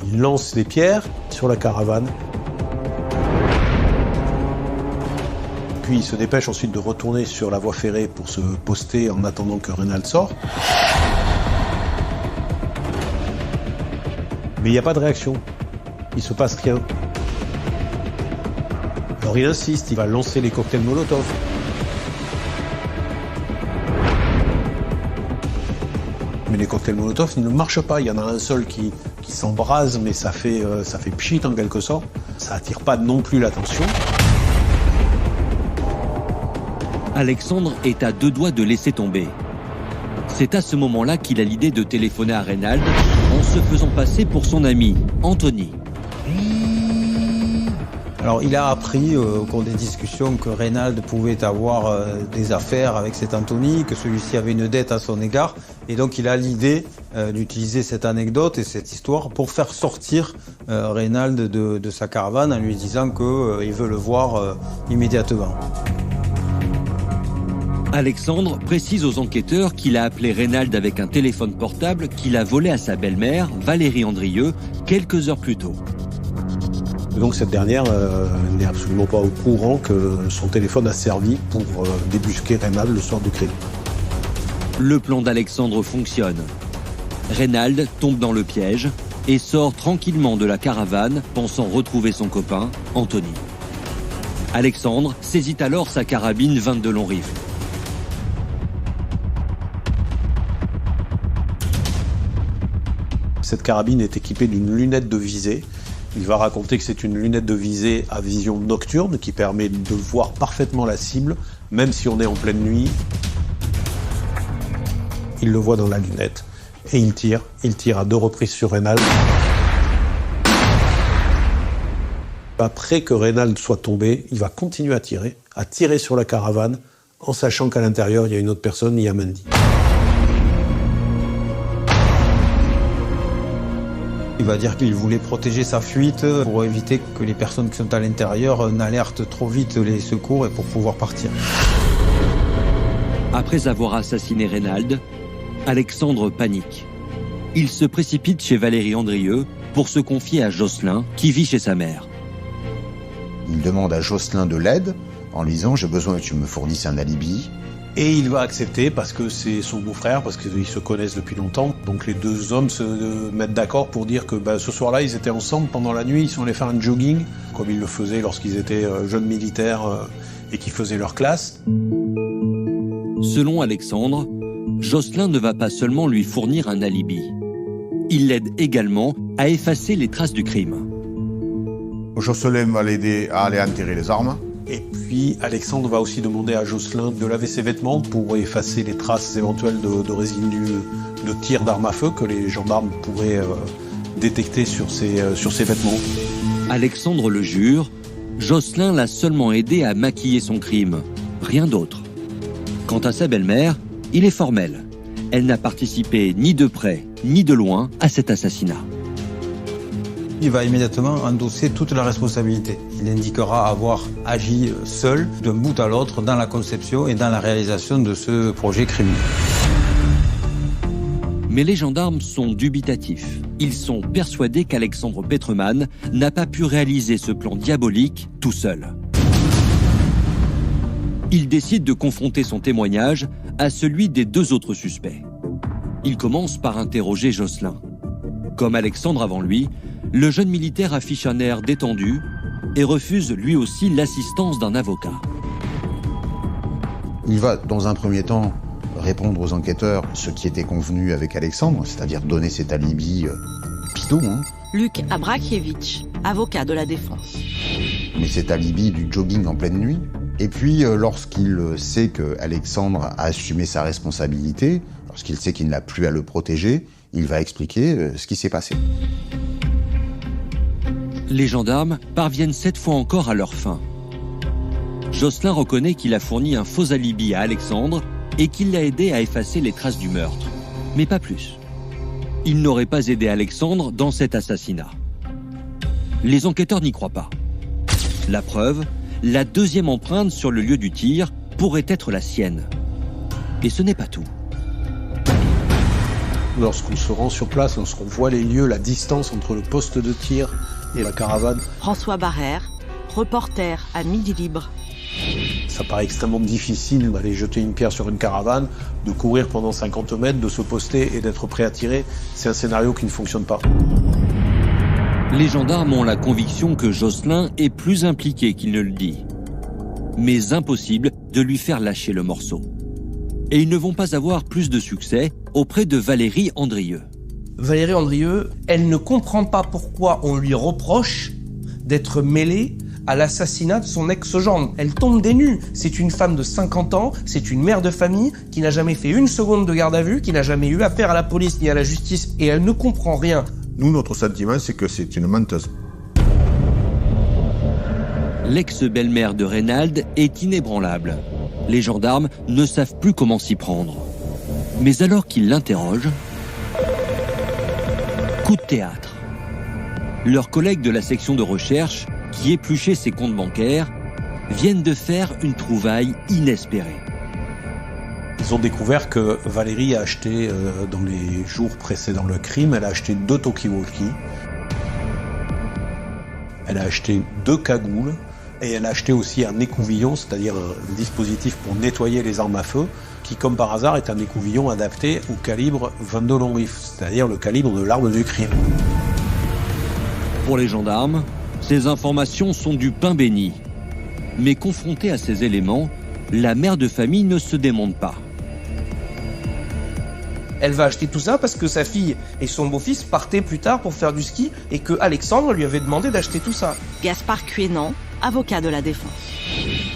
il lance des pierres sur la caravane. Puis il se dépêche ensuite de retourner sur la voie ferrée pour se poster en attendant que Reynald sorte. Mais il n'y a pas de réaction, il se passe rien. Alors il insiste, il va lancer les cocktails Molotov. Mais les cocktails Molotov ne marchent pas. Il y en a un seul qui s'embrase, mais ça fait pchit en quelque sorte. Ça attire pas non plus l'attention. Alexandre est à 2 doigts de laisser tomber. C'est à ce moment-là qu'il a l'idée de téléphoner à Reynald en se faisant passer pour son ami, Anthony. Alors il a appris au cours des discussions que Reynald pouvait avoir des affaires avec cet Anthony, que celui-ci avait une dette à son égard. Et donc il a l'idée d'utiliser cette anecdote et cette histoire pour faire sortir Reynald de sa caravane en lui disant qu'il veut le voir immédiatement. Alexandre précise aux enquêteurs qu'il a appelé Reynald avec un téléphone portable qu'il a volé à sa belle-mère, Valérie Andrieux, quelques heures plus tôt. Donc cette dernière n'est absolument pas au courant que son téléphone a servi pour débusquer Reynald le soir du crime. Le plan d'Alexandre fonctionne. Reynald tombe dans le piège et sort tranquillement de la caravane, pensant retrouver son copain, Anthony. Alexandre saisit alors sa carabine 22 longs rifles. Cette carabine est équipée d'une lunette de visée. Il va raconter que c'est une lunette de visée à vision nocturne qui permet de voir parfaitement la cible, même si on est en pleine nuit. Il le voit dans la lunette et il tire à 2 reprises sur Reynald. Après que Reynald soit tombé, il va continuer à tirer sur la caravane, en sachant qu'à l'intérieur, il y a une autre personne, il y a Mandy. Il va dire qu'il voulait protéger sa fuite pour éviter que les personnes qui sont à l'intérieur n'alertent trop vite les secours et pour pouvoir partir. Après avoir assassiné Reynald, Alexandre panique. Il se précipite chez Valérie Andrieux pour se confier à Jocelyn, qui vit chez sa mère. Il demande à Jocelyn de l'aide en lui disant « J'ai besoin que tu me fournisses un alibi ». Et il va accepter parce que c'est son beau-frère, parce qu'ils se connaissent depuis longtemps. Donc les 2 hommes se mettent d'accord pour dire que ce soir-là, ils étaient ensemble pendant la nuit, ils sont allés faire un jogging, comme ils le faisaient lorsqu'ils étaient jeunes militaires et qu'ils faisaient leur classe. Selon Alexandre, Jocelyn ne va pas seulement lui fournir un alibi. Il l'aide également à effacer les traces du crime. Jocelyn va l'aider à aller enterrer les armes. Et puis Alexandre va aussi demander à Jocelyn de laver ses vêtements pour effacer les traces éventuelles de résidus de tir d'armes à feu que les gendarmes pourraient détecter sur ses vêtements. Alexandre le jure, Jocelyn l'a seulement aidé à maquiller son crime, rien d'autre. Quant à sa belle-mère, il est formel. Elle n'a participé ni de près ni de loin à cet assassinat. Il va immédiatement endosser toute la responsabilité. Il indiquera avoir agi seul, d'un bout à l'autre, dans la conception et dans la réalisation de ce projet criminel. Mais les gendarmes sont dubitatifs. Ils sont persuadés qu'Alexandre Petermann n'a pas pu réaliser ce plan diabolique tout seul. Ils décident de confronter son témoignage à celui des 2 autres suspects. Ils commencent par interroger Jocelyn. Comme Alexandre avant lui, le jeune militaire affiche un air détendu et refuse lui aussi l'assistance d'un avocat. Il va, dans un premier temps, répondre aux enquêteurs ce qui était convenu avec Alexandre, c'est-à-dire donner cet alibi bidon. Luc Abrakievitch, avocat de la défense. Mais cet alibi du jogging en pleine nuit. Et puis, lorsqu'il sait que Alexandre a assumé sa responsabilité, lorsqu'il sait qu'il n'a plus à le protéger, il va expliquer ce qui s'est passé. Les gendarmes parviennent cette fois encore à leur fin. Jocelyn reconnaît qu'il a fourni un faux alibi à Alexandre et qu'il l'a aidé à effacer les traces du meurtre. Mais pas plus. Il n'aurait pas aidé Alexandre dans cet assassinat. Les enquêteurs n'y croient pas. La preuve, la 2e empreinte sur le lieu du tir pourrait être la sienne. Et ce n'est pas tout. Lorsqu'on se rend sur place, lorsqu'on voit les lieux, la distance entre le poste de tir et la caravane. François Barrère, reporter à Midi Libre. Ça paraît extrêmement difficile d'aller jeter une pierre sur une caravane, de courir pendant 50 mètres, de se poster et d'être prêt à tirer. C'est un scénario qui ne fonctionne pas. Les gendarmes ont la conviction que Jocelyn est plus impliqué qu'il ne le dit. Mais impossible de lui faire lâcher le morceau. Et ils ne vont pas avoir plus de succès auprès de Valérie Andrieux. Valérie Andrieux, elle ne comprend pas pourquoi on lui reproche d'être mêlée à l'assassinat de son ex-gendre. Elle tombe des nues. C'est une femme de 50 ans, c'est une mère de famille qui n'a jamais fait une seconde de garde à vue, qui n'a jamais eu affaire à la police ni à la justice, et elle ne comprend rien. Nous, notre sentiment, c'est que c'est une menteuse. L'ex-belle-mère de Reynald est inébranlable. Les gendarmes ne savent plus comment s'y prendre. Mais alors qu'ils l'interrogent, coup de théâtre. Leurs collègues de la section de recherche, qui épluchaient ses comptes bancaires, viennent de faire une trouvaille inespérée. Ils ont découvert que Valérie a acheté, dans les jours précédant le crime, elle a acheté 2 talkie-walkie, elle a acheté 2 cagoules, et elle a acheté aussi un écouvillon, c'est-à-dire un dispositif pour nettoyer les armes à feu, qui, comme par hasard, est un écouvillon adapté au calibre 22 long rifle, c'est-à-dire le calibre de l'arme du crime. Pour les gendarmes, ces informations sont du pain béni. Mais confrontée à ces éléments, la mère de famille ne se démonte pas. Elle va acheter tout ça parce que sa fille et son beau-fils partaient plus tard pour faire du ski et que Alexandre lui avait demandé d'acheter tout ça. Gaspard Cuénan, avocat de la défense.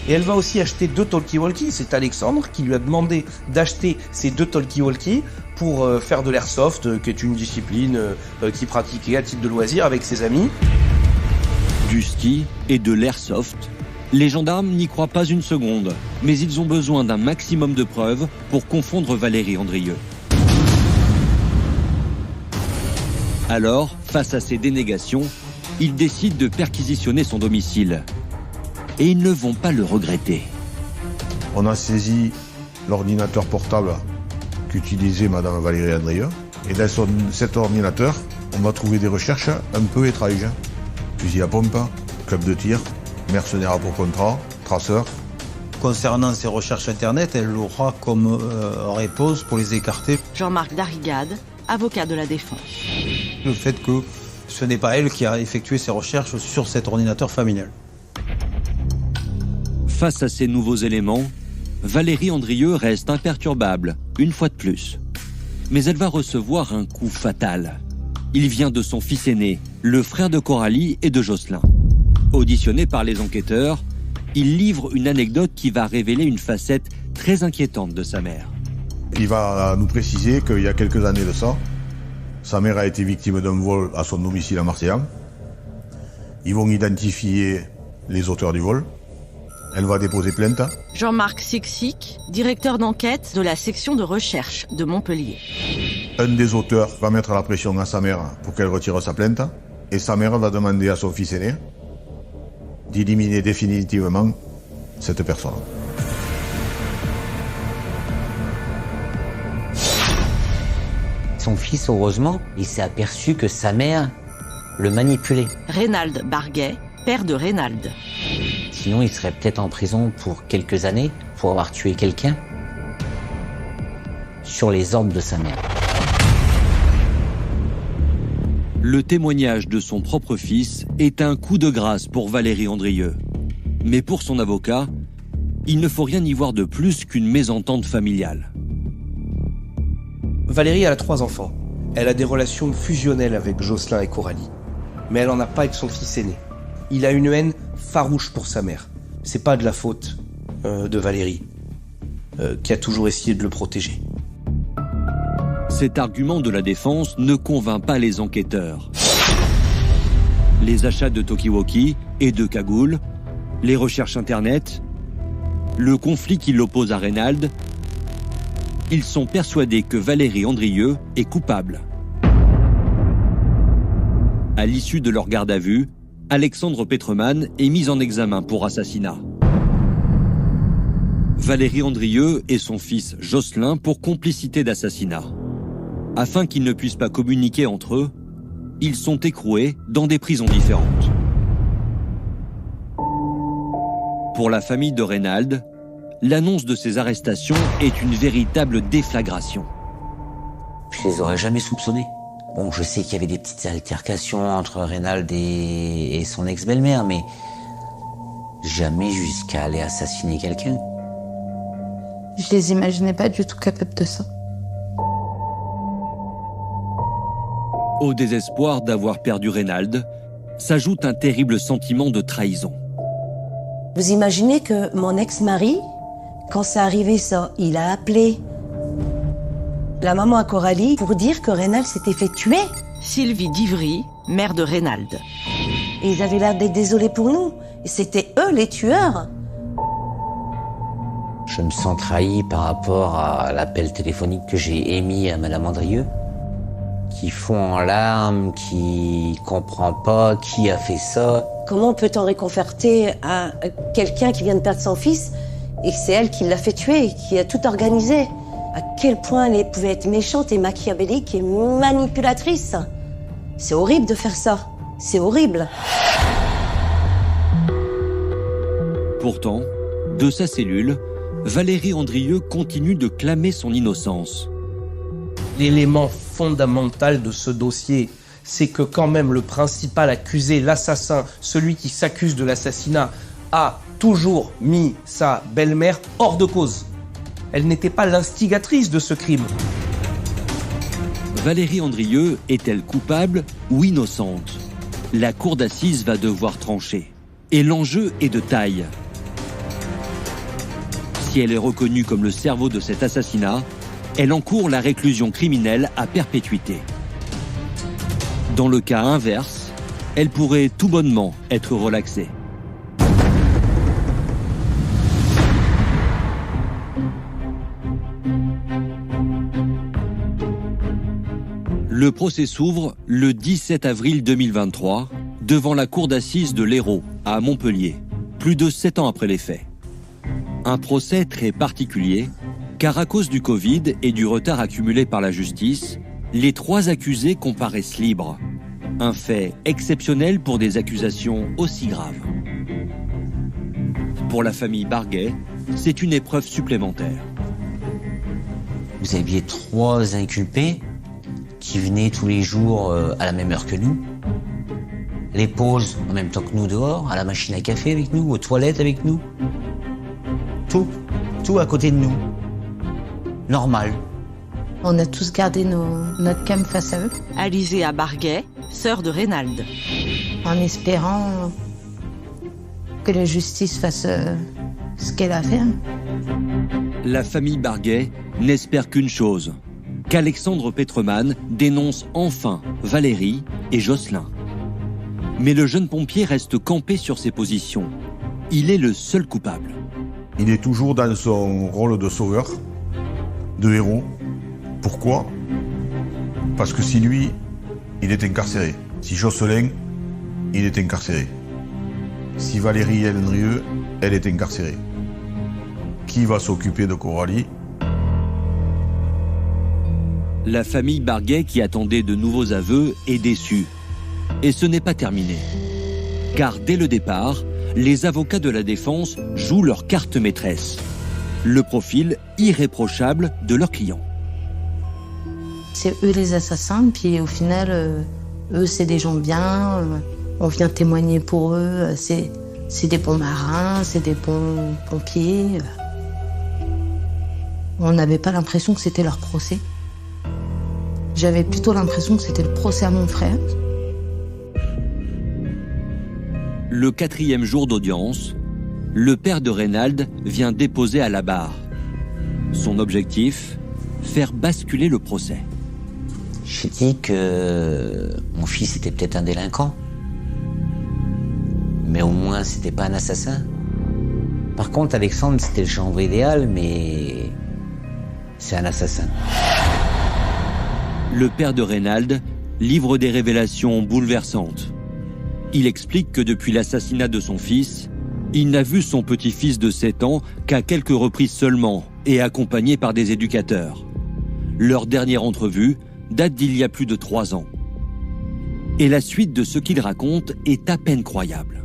Et elle va aussi acheter 2 talkie-walkie. C'est Alexandre qui lui a demandé d'acheter ces 2 talkie-walkie pour faire de l'airsoft, qui est une discipline qu'il pratiquait à titre de loisir avec ses amis. Du ski et de l'airsoft, les gendarmes n'y croient pas une seconde, mais ils ont besoin d'un maximum de preuves pour confondre Valérie Andrieux. Alors, face à ces dénégations, ils décident de perquisitionner son domicile. Et ils ne vont pas le regretter. On a saisi l'ordinateur portable qu'utilisait Madame Valérie Andrieux. Et dans cet ordinateur, on va trouver des recherches un peu étranges. Fusil à pompe, club de tir, mercenaires pour contrat, traceur. Concernant ces recherches internet, elle aura comme réponse pour les écarter Jean-Marc Darrigade, avocat de la défense. Le fait que ce n'est pas elle qui a effectué ces recherches sur cet ordinateur familial. Face à ces nouveaux éléments, Valérie Andrieux reste imperturbable, une fois de plus. Mais elle va recevoir un coup fatal. Il vient de son fils aîné, le frère de Coralie et de Jocelyn. Auditionné par les enquêteurs, il livre une anecdote qui va révéler une facette très inquiétante de sa mère. Il va nous préciser qu'il y a quelques années de ça, sa mère a été victime d'un vol à son domicile à Marseillan. Ils vont identifier les auteurs du vol. Elle va déposer plainte. Jean-Marc Sixic, directeur d'enquête de la section de recherche de Montpellier. Un des auteurs va mettre la pression à sa mère pour qu'elle retire sa plainte. Et sa mère va demander à son fils aîné d'éliminer définitivement cette personne. Son fils, heureusement, il s'est aperçu que sa mère le manipulait. Reynald Barguet, père de Reynald. Sinon, il serait peut-être en prison pour quelques années pour avoir tué quelqu'un sur les ordres de sa mère. Le témoignage de son propre fils est un coup de grâce pour Valérie Andrieux. Mais pour son avocat, il ne faut rien y voir de plus qu'une mésentente familiale. Valérie, elle a 3 enfants. Elle a des relations fusionnelles avec Jocelyn et Coralie. Mais elle en a pas avec son fils aîné. Il a une haine farouche pour sa mère. C'est pas de la faute de Valérie, qui a toujours essayé de le protéger. Cet argument de la défense ne convainc pas les enquêteurs. Les achats de talkie-walkie et de cagoules, les recherches internet, le conflit qui l'oppose à Reynald, ils sont persuadés que Valérie Andrieux est coupable. À l'issue de leur garde à vue, Alexandre Petermann est mis en examen pour assassinat. Valérie Andrieux et son fils Jocelyn pour complicité d'assassinat. Afin qu'ils ne puissent pas communiquer entre eux, ils sont écroués dans des prisons différentes. Pour la famille de Reynald, l'annonce de ces arrestations est une véritable déflagration. Je les aurais jamais soupçonnés. Bon, je sais qu'il y avait des petites altercations entre Reynald et son ex-belle-mère, mais jamais jusqu'à aller assassiner quelqu'un. Je les imaginais pas du tout capables de ça. Au désespoir d'avoir perdu Reynald, s'ajoute un terrible sentiment de trahison. Vous imaginez que mon ex-mari, quand c'est arrivé ça, il a appelé la maman à Coralie pour dire que Reynald s'était fait tuer. Sylvie Divry, mère de Reynald. Et ils avaient l'air d'être désolés pour nous. Et c'était eux les tueurs. Je me sens trahi par rapport à l'appel téléphonique que j'ai émis à Madame Andrieux, qui fond en larmes, qui comprend pas qui a fait ça. Comment peut-on réconforter à quelqu'un qui vient de perdre son fils et que c'est elle qui l'a fait tuer, qui a tout organisé? À quel point elle pouvait être méchante et machiavélique et manipulatrice. C'est horrible de faire ça. C'est horrible. Pourtant, de sa cellule, Valérie Andrieux continue de clamer son innocence. L'élément fondamental de ce dossier, c'est que quand même le principal accusé, l'assassin, celui qui s'accuse de l'assassinat, a toujours mis sa belle-mère hors de cause. Elle n'était pas l'instigatrice de ce crime. Valérie Andrieux est-elle coupable ou innocente? La cour d'assises va devoir trancher. Et l'enjeu est de taille. Si elle est reconnue comme le cerveau de cet assassinat, elle encourt la réclusion criminelle à perpétuité. Dans le cas inverse, elle pourrait tout bonnement être relaxée. Le procès s'ouvre le 17 avril 2023 devant la cour d'assises de l'Hérault à Montpellier, plus de 7 ans après les faits. Un procès très particulier, car à cause du Covid et du retard accumulé par la justice, les 3 accusés comparaissent libres. Un fait exceptionnel pour des accusations aussi graves. Pour la famille Barguet, c'est une épreuve supplémentaire. Vous aviez 3 inculpés qui venaient tous les jours à la même heure que nous. Les pauses en même temps que nous dehors, à la machine à café avec nous, aux toilettes avec nous. Tout à côté de nous. Normal. On a tous gardé notre cam face à eux. Alizéa Barguet, sœur de Reynald. En espérant que la justice fasse ce qu'elle a à faire. La famille Barguet n'espère qu'une chose, qu'Alexandre Petermann dénonce enfin Valérie et Jocelyn. Mais le jeune pompier reste campé sur ses positions. Il est le seul coupable. Il est toujours dans son rôle de sauveur, de héros. Pourquoi ? Parce que si lui, il est incarcéré, si Jocelyn, il est incarcéré, si Valérie Hendrieux, elle est incarcérée, qui va s'occuper de Coralie ? La famille Barguet, qui attendait de nouveaux aveux, est déçue. Et ce n'est pas terminé. Car dès le départ, les avocats de la défense jouent leur carte maîtresse. Le profil irréprochable de leur client. C'est eux les assassins, puis au final, eux c'est des gens bien, on vient témoigner pour eux, c'est des bons marins, c'est des bons pompiers. On n'avait pas l'impression que c'était leur procès. J'avais plutôt l'impression que c'était le procès à mon frère. Le 4e jour d'audience, le père de Reynald vient déposer à la barre. Son objectif, faire basculer le procès. J'ai dit que mon fils était peut-être un délinquant. Mais au moins, c'était pas un assassin. Par contre, Alexandre, c'était le gendre idéal, mais c'est un assassin. Le père de Reynald livre des révélations bouleversantes. Il explique que depuis l'assassinat de son fils, il n'a vu son petit-fils de 7 ans qu'à quelques reprises seulement et accompagné par des éducateurs. Leur dernière entrevue date d'il y a plus de 3 ans. Et la suite de ce qu'il raconte est à peine croyable.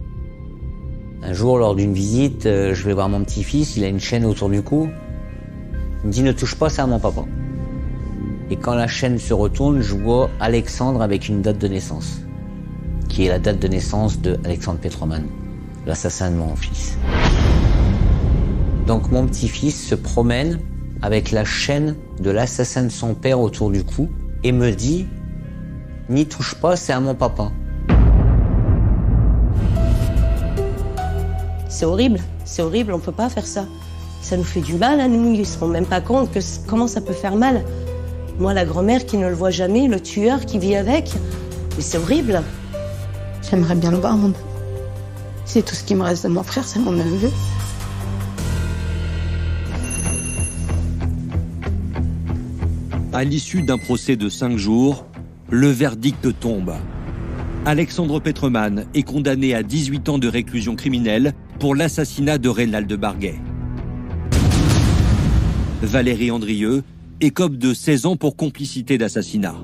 Un jour, lors d'une visite, je vais voir mon petit-fils, il a une chaîne autour du cou. Il me dit « Ne touche pas ça à mon papa ». Et quand la chaîne se retourne, je vois Alexandre avec une date de naissance, qui est la date de naissance de Alexandre Petermann, l'assassin de mon fils. Donc mon petit-fils se promène avec la chaîne de l'assassin de son père autour du cou et me dit « N'y touche pas, c'est à mon papa ». C'est horrible, on peut pas faire ça. Ça nous fait du mal à nous, ils se rendent même pas compte que comment ça peut faire mal. Moi, la grand-mère qui ne le voit jamais, le tueur qui vit avec, mais c'est horrible. J'aimerais bien le voir, mon neveu. C'est tout ce qui me reste de mon frère, c'est mon neveu. À l'issue d'un procès de 5 jours, le verdict tombe. Alexandre Petermann est condamné à 18 ans de réclusion criminelle pour l'assassinat de Reynald Barguet. Valérie Hendrieux écope de 16 ans pour complicité d'assassinat.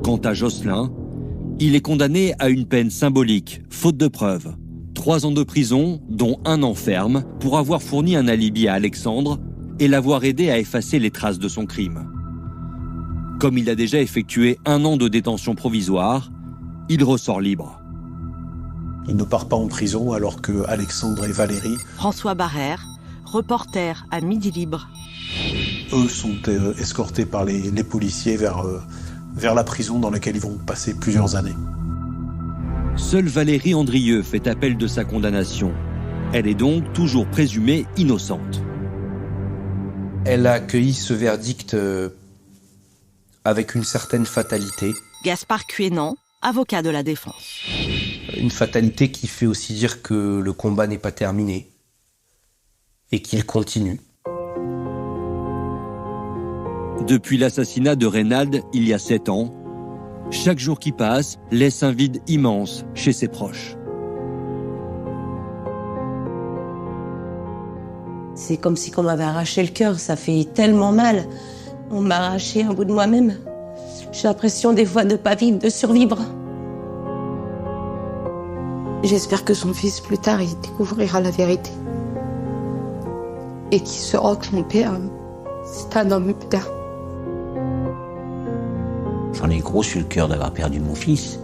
Quant à Jocelyn, il est condamné à une peine symbolique, faute de preuves. 3 ans de prison, dont 1 an ferme, pour avoir fourni un alibi à Alexandre et l'avoir aidé à effacer les traces de son crime. Comme il a déjà effectué 1 an de détention provisoire, il ressort libre. Il ne part pas en prison alors que Alexandre et Valérie... François Barrère, reporter à Midi Libre. Eux sont escortés par les policiers vers la prison dans laquelle ils vont passer plusieurs années. Seule Valérie Hendrieux fait appel de sa condamnation. Elle est donc toujours présumée innocente. Elle a accueilli ce verdict avec une certaine fatalité. Gaspard Cuénan, avocat de la défense. Une fatalité qui fait aussi dire que le combat n'est pas terminé et qu'il continue. Depuis l'assassinat de Reynald, il y a 7 ans, chaque jour qui passe laisse un vide immense chez ses proches. C'est comme si on m'avait arraché le cœur, ça fait tellement mal. On m'a arraché un bout de moi-même. J'ai l'impression des fois de ne pas vivre, de survivre. J'espère que son fils, plus tard, il découvrira la vérité. Et qu'il saura que son père, c'est un homme bien. J'en ai gros sur le cœur d'avoir perdu mon fils.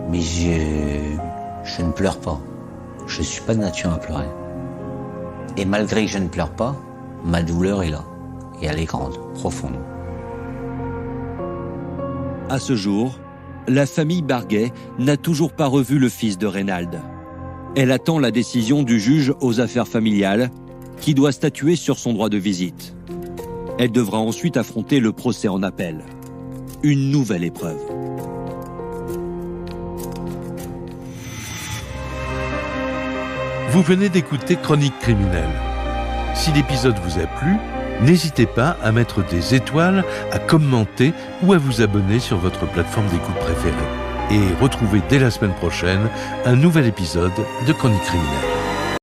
Mais je ne pleure pas. Je ne suis pas de nature à pleurer. Et malgré que je ne pleure pas, ma douleur est là. Et elle est grande, profonde. À ce jour, la famille Barguet n'a toujours pas revu le fils de Reynald. Elle attend la décision du juge aux affaires familiales qui doit statuer sur son droit de visite. Elle devra ensuite affronter le procès en appel. Une nouvelle épreuve. Vous venez d'écouter Chronique criminelle. Si l'épisode vous a plu, n'hésitez pas à mettre des étoiles, à commenter ou à vous abonner sur votre plateforme d'écoute préférée. Et retrouvez dès la semaine prochaine un nouvel épisode de Chronique criminelle.